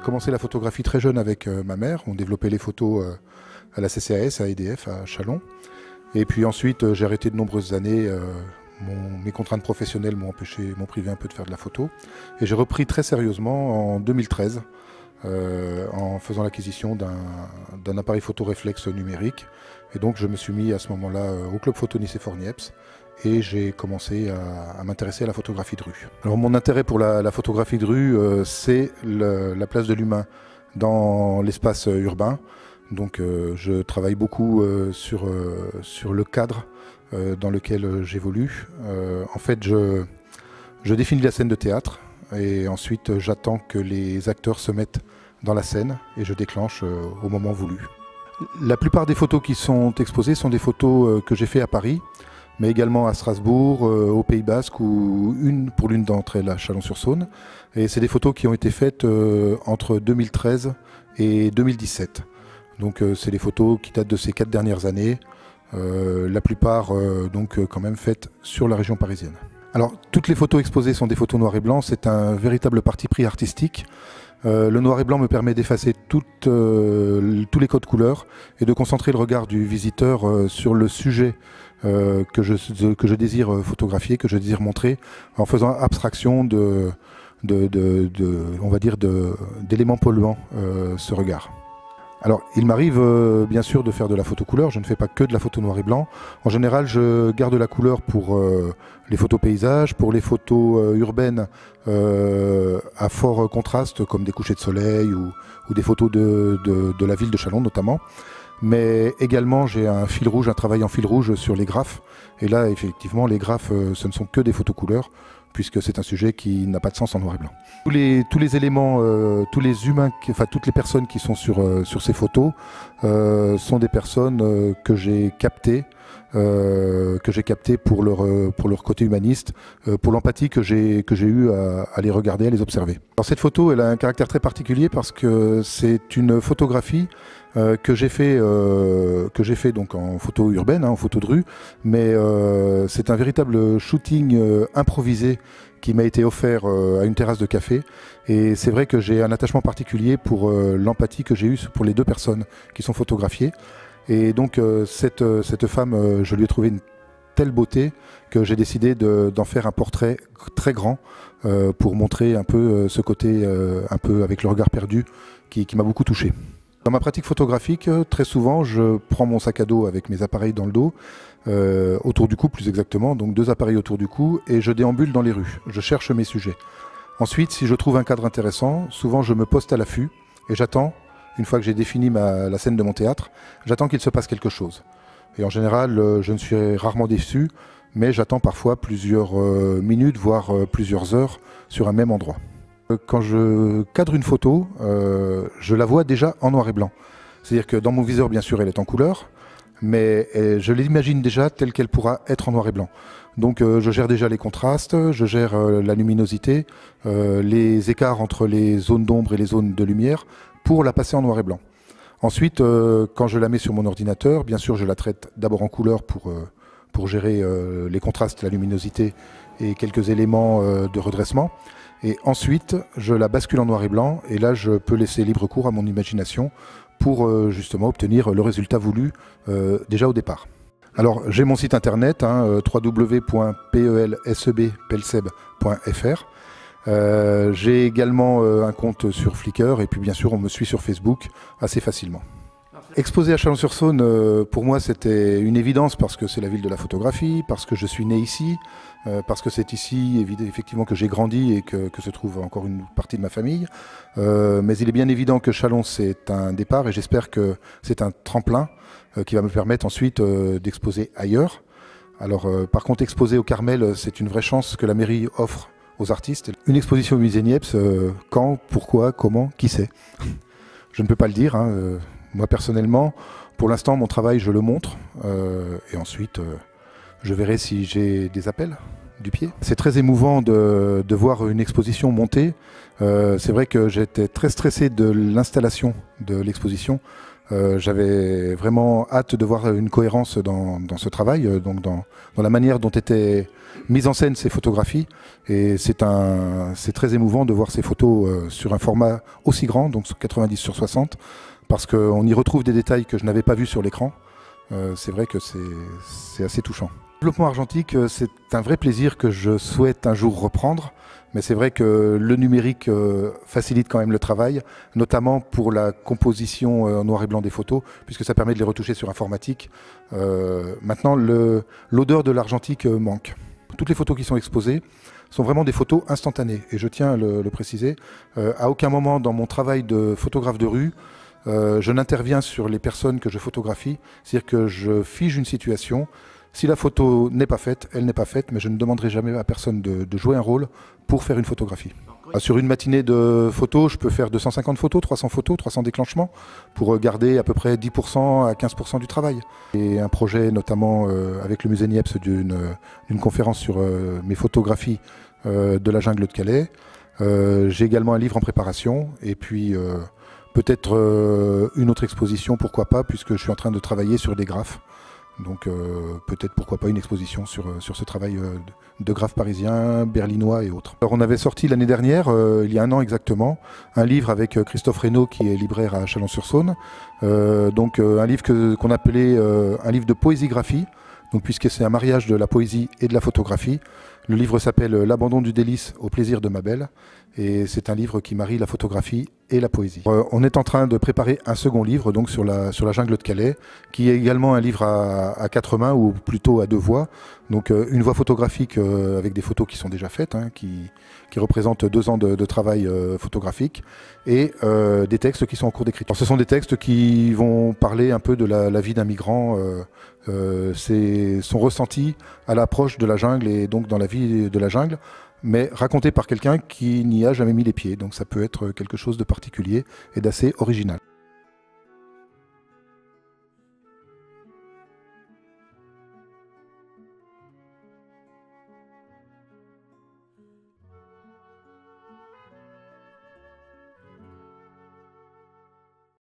commencé la photographie très jeune avec ma mère. On développait les photos à la CCAS, à EDF, à Châlons. Et puis ensuite, j'ai arrêté de nombreuses années. Mes contraintes professionnelles m'ont privé un peu de faire de la photo. Et j'ai repris très sérieusement en 2013 en faisant l'acquisition d'un appareil photo réflexe numérique. Et donc je me suis mis à ce moment-là au club photo Nicéphore-Niepce et j'ai commencé à m'intéresser à la photographie de rue. Alors mon intérêt pour la photographie de rue, c'est la place de l'humain dans l'espace urbain. Donc je travaille beaucoup sur le cadre dans lequel j'évolue. En fait, je définis la scène de théâtre et ensuite j'attends que les acteurs se mettent dans la scène et je déclenche au moment voulu. La plupart des photos qui sont exposées sont des photos que j'ai faites à Paris, mais également à Strasbourg, au Pays Basque, ou pour l'une d'entre elles à Chalon-sur-Saône. Et c'est des photos qui ont été faites entre 2013 et 2017. Donc c'est des photos qui datent de ces 4 dernières années, la plupart donc quand même faites sur la région parisienne. Alors toutes les photos exposées sont des photos noir et blanc, c'est un véritable parti pris artistique. Le noir et blanc me permet d'effacer tous les codes couleurs et de concentrer le regard du visiteur sur le sujet que je désire photographier, que je désire montrer, en faisant abstraction on va dire d'éléments polluants ce regard. Alors, il m'arrive bien sûr de faire de la photo couleur, je ne fais pas que de la photo noir et blanc. En général, je garde la couleur pour les photos paysages, pour les photos urbaines à fort contraste, comme des couchers de soleil ou des photos de la ville de Châlons notamment. Mais également, j'ai un fil rouge, un travail en fil rouge sur les graphes. Et là, effectivement, les graphes, ce ne sont que des photos couleurs, puisque c'est un sujet qui n'a pas de sens en noir et blanc. Tous les éléments, tous les humains, toutes les personnes qui sont sur ces photos sont des personnes que j'ai captées pour leur côté humaniste, pour l'empathie que j'ai eue à les regarder, à les observer. Alors cette photo, elle a un caractère très particulier parce que c'est une photographie que j'ai fait donc en photo urbaine, en photo de rue, mais c'est un véritable shooting improvisé qui m'a été offert à une terrasse de café. Et c'est vrai que j'ai un attachement particulier pour l'empathie que j'ai eue pour les 2 personnes qui sont photographiées. Et donc cette femme, je lui ai trouvé une telle beauté que j'ai décidé d'en faire un portrait très grand pour montrer un peu ce côté un peu avec le regard perdu qui m'a beaucoup touché. Dans ma pratique photographique, très souvent, je prends mon sac à dos avec mes appareils dans le dos, autour du cou plus exactement, donc 2 appareils autour du cou, et je déambule dans les rues. Je cherche mes sujets. Ensuite, si je trouve un cadre intéressant, souvent je me poste à l'affût et j'attends, une fois que j'ai défini la scène de mon théâtre, j'attends qu'il se passe quelque chose. Et en général, je ne suis rarement déçu, mais j'attends parfois plusieurs minutes, voire plusieurs heures sur un même endroit. Quand je cadre une photo, je la vois déjà en noir et blanc. C'est-à-dire que dans mon viseur, bien sûr, elle est en couleur, mais je l'imagine déjà telle qu'elle pourra être en noir et blanc. Donc je gère déjà les contrastes, je gère la luminosité, les écarts entre les zones d'ombre et les zones de lumière pour la passer en noir et blanc. Ensuite, quand je la mets sur mon ordinateur, bien sûr, je la traite d'abord en couleur pour gérer les contrastes, la luminosité et quelques éléments de redressement. Et ensuite, je la bascule en noir et blanc, et là, je peux laisser libre cours à mon imagination pour justement obtenir le résultat voulu déjà au départ. Alors, j'ai mon site internet, www.pelseb.fr. J'ai également un compte sur Flickr, et puis bien sûr, on me suit sur Facebook assez facilement. Exposer à Chalon-sur-Saône, pour moi, c'était une évidence parce que c'est la ville de la photographie, parce que je suis né ici, parce que c'est ici, effectivement, que j'ai grandi et que se trouve encore une partie de ma famille. Mais il est bien évident que Châlons, c'est un départ et j'espère que c'est un tremplin qui va me permettre ensuite d'exposer ailleurs. Alors, par contre, exposer au Carmel, c'est une vraie chance que la mairie offre aux artistes. Une exposition au musée Niepce, quand, pourquoi, comment, qui sait? Je ne peux pas le dire. Moi personnellement, pour l'instant, mon travail, je le montre et ensuite, je verrai si j'ai des appels du pied. C'est très émouvant de voir une exposition monter. C'est vrai que j'étais très stressé de l'installation de l'exposition J'avais vraiment hâte de voir une cohérence dans ce travail, donc dans la manière dont étaient mises en scène ces photographies. Et c'est très émouvant de voir ces photos sur un format aussi grand, donc 90/60, parce qu'on y retrouve des détails que je n'avais pas vus sur l'écran. C'est vrai que c'est assez touchant. Le développement argentique, c'est un vrai plaisir que je souhaite un jour reprendre, mais c'est vrai que le numérique facilite quand même le travail, notamment pour la composition en noir et blanc des photos, puisque ça permet de les retoucher sur informatique. Maintenant, l'odeur de l'argentique manque. Toutes les photos qui sont exposées sont vraiment des photos instantanées, et je tiens à le préciser. À aucun moment dans mon travail de photographe de rue, je n'interviens sur les personnes que je photographie, c'est-à-dire que je fige une situation. Si la photo n'est pas faite, elle n'est pas faite, mais je ne demanderai jamais à personne de jouer un rôle pour faire une photographie. Sur une matinée de photos, je peux faire 250 photos, 300 déclenchements, pour garder à peu près 10% à 15% du travail. Et un projet notamment avec le musée Niepce d'une conférence sur mes photographies de la jungle de Calais. J'ai également un livre en préparation, et puis peut-être une autre exposition, pourquoi pas, puisque je suis en train de travailler sur des graphes. Donc peut-être pourquoi pas une exposition sur ce travail de graphes parisiens, berlinois et autres. Alors on avait sorti l'année dernière, il y a un an exactement, un livre avec Christophe Reynaud qui est libraire à Chalon-sur-Saône. Donc un livre qu'on appelait un livre de poésie-graphie, donc puisque c'est un mariage de la poésie et de la photographie. Le livre s'appelle L'abandon du délice au plaisir de ma belle, et c'est un livre qui marie la photographie et la poésie. On est en train de préparer un second livre donc sur la jungle de Calais, qui est également un livre à quatre mains, ou plutôt à deux voix. Donc une voix photographique avec des photos qui sont déjà faites, hein, qui représentent 2 ans de travail photographique, et des textes qui sont en cours d'écriture. Ce sont des textes qui vont parler un peu de la vie d'un migrant, son ressenti à l'approche de la jungle et donc dans la vie de la jungle, mais raconté par quelqu'un qui n'y a jamais mis les pieds. Donc ça peut être quelque chose de particulier et d'assez original.